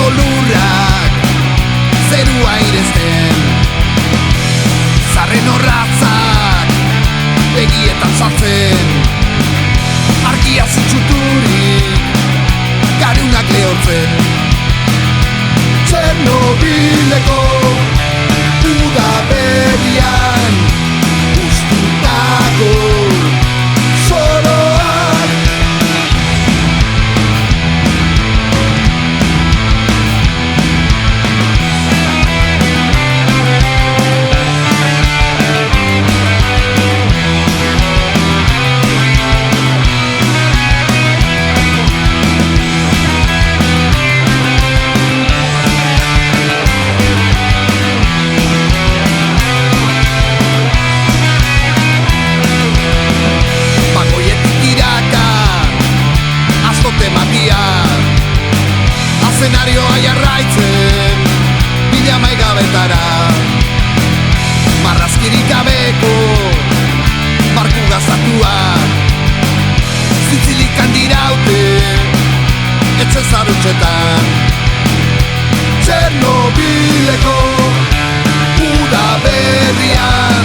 Itxasoko lurrak zerua irezten, zarren horratzak begietan sartzen, argia zutsuturik garunak lehortzen. Txernobileko uda berrian ustutako soroak. Zenarioa jarraitzen bidea maigabetara, marrazkirik gabeko marku gaztatuak zintzilik handiraute etxe zarutxetan. Txernobileko uda berrian